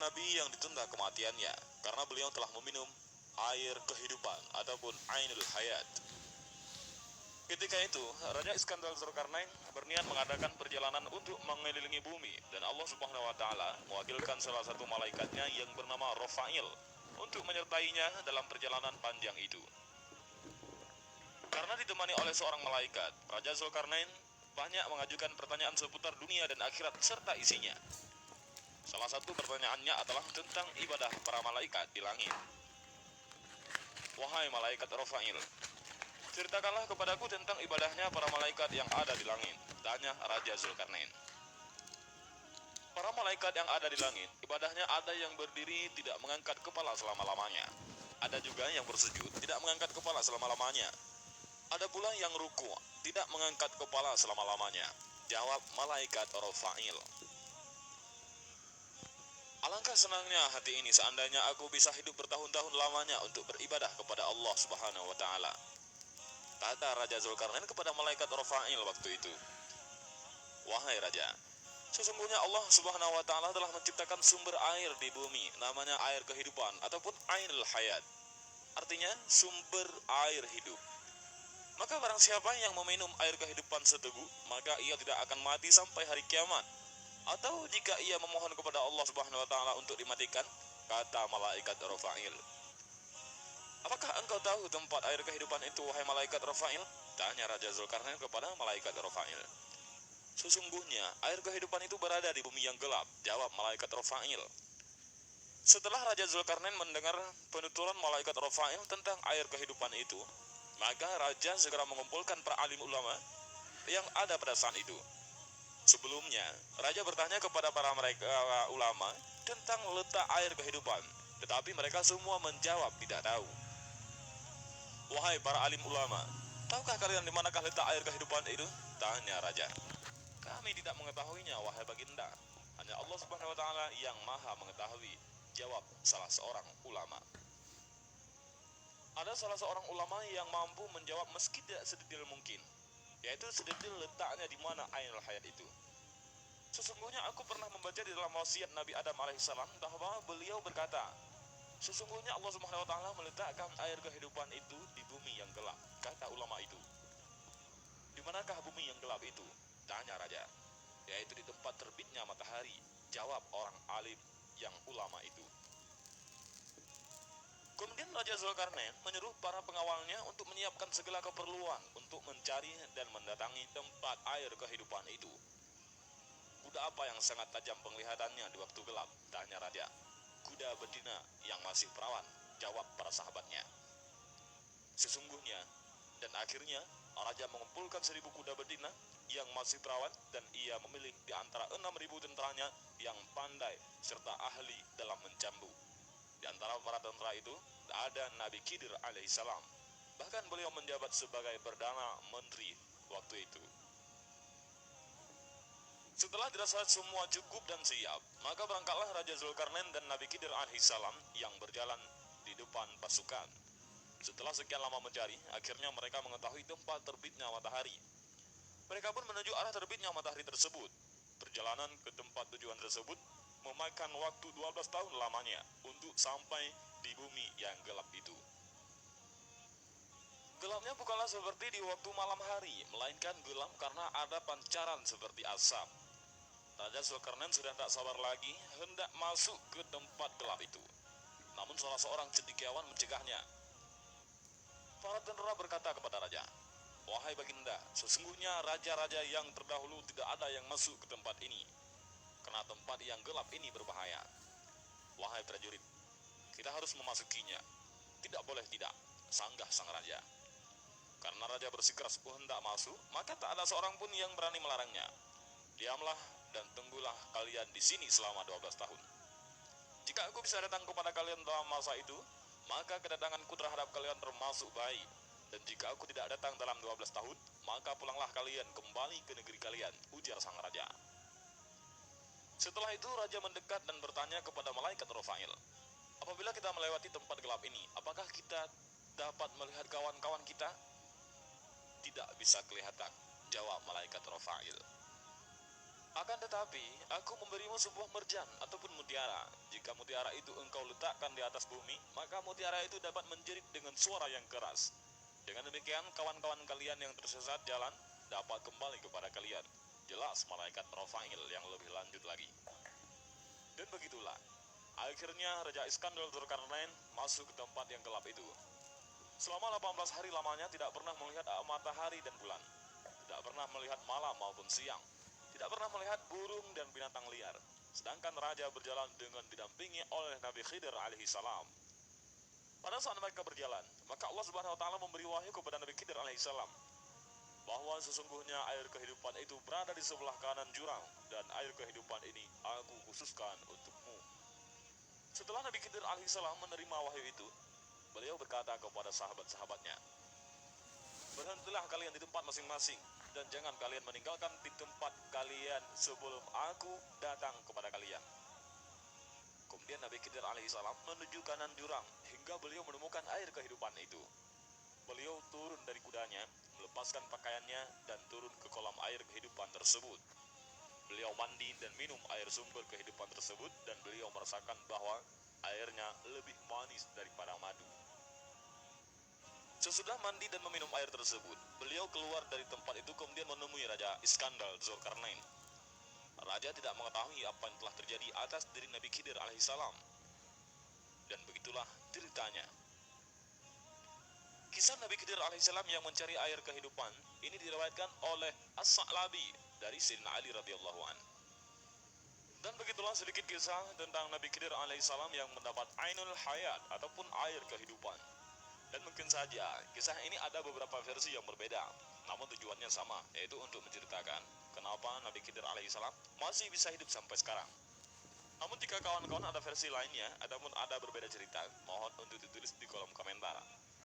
nabi yang ditunda kematiannya karena beliau telah meminum air kehidupan ataupun ainul hayat. Ketika itu, Raja Iskandar Zulkarnain berniat mengadakan perjalanan untuk mengelilingi bumi dan Allah Subhanahu wa taala mewakilkan salah satu malaikatnya yang bernama Rafail untuk menyertainya dalam perjalanan panjang itu. Karena ditemani oleh seorang malaikat, Raja Zulkarnain banyak mengajukan pertanyaan seputar dunia dan akhirat serta isinya. Salah satu pertanyaannya adalah tentang ibadah para malaikat di langit. Wahai malaikat Rafail, ceritakanlah kepadaku tentang ibadahnya para malaikat yang ada di langit, tanya Raja Zulkarnain. Para malaikat yang ada di langit, ibadahnya ada yang berdiri tidak mengangkat kepala selama-lamanya. Ada juga yang bersujud tidak mengangkat kepala selama-lamanya. Ada pula yang ruku, tidak mengangkat kepala selama-lamanya. Jawab malaikat Rafail. Alangkah senangnya hati ini seandainya aku bisa hidup bertahun-tahun lamanya untuk beribadah kepada Allah Subhanahu wa taala, kata Raja Zulkarnain kepada malaikat Rafail waktu itu. Wahai Raja, sesungguhnya Allah Subhanahu wa taala telah menciptakan sumber air di bumi, namanya air kehidupan ataupun ainul hayat. Artinya sumber air hidup. Maka barang siapa yang meminum air kehidupan seteguk, maka ia tidak akan mati sampai hari kiamat. Atau jika ia memohon kepada Allah Subhanahu wa taala untuk dimatikan, kata malaikat Rafail. Apakah engkau tahu tempat air kehidupan itu, wahai malaikat Rafail? Tanya Raja Zulkarnain kepada malaikat Rafail. Sesungguhnya air kehidupan itu berada di bumi yang gelap, jawab malaikat Rafail. Setelah Raja Zulkarnain mendengar penuturan malaikat Rafail tentang air kehidupan itu, maka Raja segera mengumpulkan para alim ulama yang ada pada saat itu. Sebelumnya, Raja bertanya kepada para ulama tentang letak air kehidupan, tetapi mereka semua menjawab tidak tahu. Wahai para alim ulama, tahukah kalian di manakah letak air kehidupan itu? Tanya Raja. Kami tidak mengetahuinya, wahai baginda. Hanya Allah Subhanahu wa taala yang Maha mengetahui, jawab salah seorang ulama. Ada salah seorang ulama yang mampu menjawab meski tidak sedetil mungkin, yaitu sedetil letaknya di mana ainul hayat itu. Sesungguhnya aku pernah membaca di dalam wasiat Nabi Adam alaihissalam bahwa beliau berkata, sesungguhnya Allah Subhanahu wa taala meletakkan air kehidupan itu di bumi yang gelap, kata ulama itu. Di manakah bumi yang gelap itu? Tanya Raja. Yaitu di tempat terbitnya matahari, jawab orang alim yang ulama itu. Kemudian Raja Zulkarnain menyuruh para pengawalnya untuk menyiapkan segala keperluan untuk mencari dan mendatangi tempat air kehidupan itu. Kuda apa yang sangat tajam penglihatannya di waktu gelap? Tanya Raja. Kuda betina yang masih perawan, jawab para sahabatnya. Sesungguhnya, dan akhirnya Raja mengumpulkan 1.000 kuda betina yang masih perawan dan ia memilih di antara 6.000 tentaranya yang pandai serta ahli dalam mencambu. Di antara para tentara itu ada Nabi Khidir alaihissalam. Bahkan beliau menjabat sebagai Perdana Menteri waktu itu. Setelah dirasa semua cukup dan siap, maka berangkatlah Raja Zulkarnain dan Nabi Khidir alaihissalam yang berjalan di depan pasukan. Setelah sekian lama mencari, akhirnya mereka mengetahui tempat terbitnya matahari. Mereka pun menuju arah terbitnya matahari tersebut. Perjalanan ke tempat tujuan tersebut memakan waktu 12 tahun lamanya untuk sampai di bumi yang gelap itu. Gelapnya bukanlah seperti di waktu malam hari, melainkan gelap karena ada pancaran seperti asap. Raja Zulkarnain sudah tak sabar lagi, hendak masuk ke tempat gelap itu. Namun salah seorang cendekiawan mencegahnya. Para tentara berkata kepada Raja, wahai baginda, sesungguhnya raja-raja yang terdahulu tidak ada yang masuk ke tempat ini, karena tempat yang gelap ini berbahaya. Wahai prajurit, kita harus memasukinya. Tidak boleh tidak, sanggah sang raja. Karena raja bersikeras hendak masuk, maka tak ada seorang pun yang berani melarangnya. Diamlah dan tunggulah kalian di sini selama 12 tahun. Jika aku bisa datang kepada kalian dalam masa itu, maka kedatanganku terhadap kalian termasuk baik. Dan jika aku tidak datang dalam 12 tahun, maka pulanglah kalian kembali ke negeri kalian, ujar sang raja. Setelah itu raja mendekat dan bertanya kepada malaikat Rafail, apabila kita melewati tempat gelap ini, apakah kita dapat melihat kawan-kawan kita? Tidak bisa kelihatan, jawab malaikat Rafail. Akan tetapi, aku memberimu sebuah merjan ataupun mutiara. Jika mutiara itu engkau letakkan di atas bumi, maka mutiara itu dapat menjerit dengan suara yang keras. Dengan demikian, kawan-kawan kalian yang tersesat jalan dapat kembali kepada kalian. Jelas malaikat Rafail yang lebih lanjut lagi. Dan begitulah, akhirnya Raja Iskandar Dzulkarnain masuk ke tempat yang gelap itu. Selama 18 hari lamanya tidak pernah melihat matahari dan bulan. Tidak pernah melihat malam maupun siang. Tidak pernah melihat burung dan binatang liar. Sedangkan raja berjalan dengan didampingi oleh Nabi Khidir alaihi salam. Pada saat mereka berjalan, maka Allah Subhanahu wa taala memberi wahyu kepada Nabi Khidir alaihi salam bahwa sesungguhnya air kehidupan itu berada di sebelah kanan jurang dan air kehidupan ini aku khususkan untukmu. Setelah Nabi Khidir alaihissalam menerima wahyu itu, beliau berkata kepada sahabat-sahabatnya, berhentilah kalian di tempat masing-masing dan jangan kalian meninggalkan di tempat kalian sebelum aku datang kepada kalian. Kemudian Nabi Khidir alaihissalam menuju kanan jurang hingga beliau menemukan air kehidupan itu. Beliau turun dari kudanya, melepaskan pakaiannya dan turun ke kolam air kehidupan tersebut. Beliau mandi dan minum air sumber kehidupan tersebut dan beliau merasakan bahwa airnya lebih manis daripada madu. Sesudah mandi dan meminum air tersebut, beliau keluar dari tempat itu kemudian menemui Raja Iskandar Dzulkarnain. Raja tidak mengetahui apa yang telah terjadi atas diri Nabi Khidir alaihissalam. Dan begitulah ceritanya. Kisah Nabi Khidir alaihissalam yang mencari air kehidupan ini diriwayatkan oleh As-Sa'labi dari Sayyidina Ali radhiyallahu an. Dan begitulah sedikit kisah tentang Nabi Khidir alaihissalam yang mendapat Ainul Hayat ataupun air kehidupan. Dan mungkin saja kisah ini ada beberapa versi yang berbeda, namun tujuannya sama, yaitu untuk menceritakan kenapa Nabi Khidir alaihissalam masih bisa hidup sampai sekarang. Namun jika kawan-kawan ada versi lainnya ataupun ada berbeda cerita, mohon untuk ditulis di kolom komentar.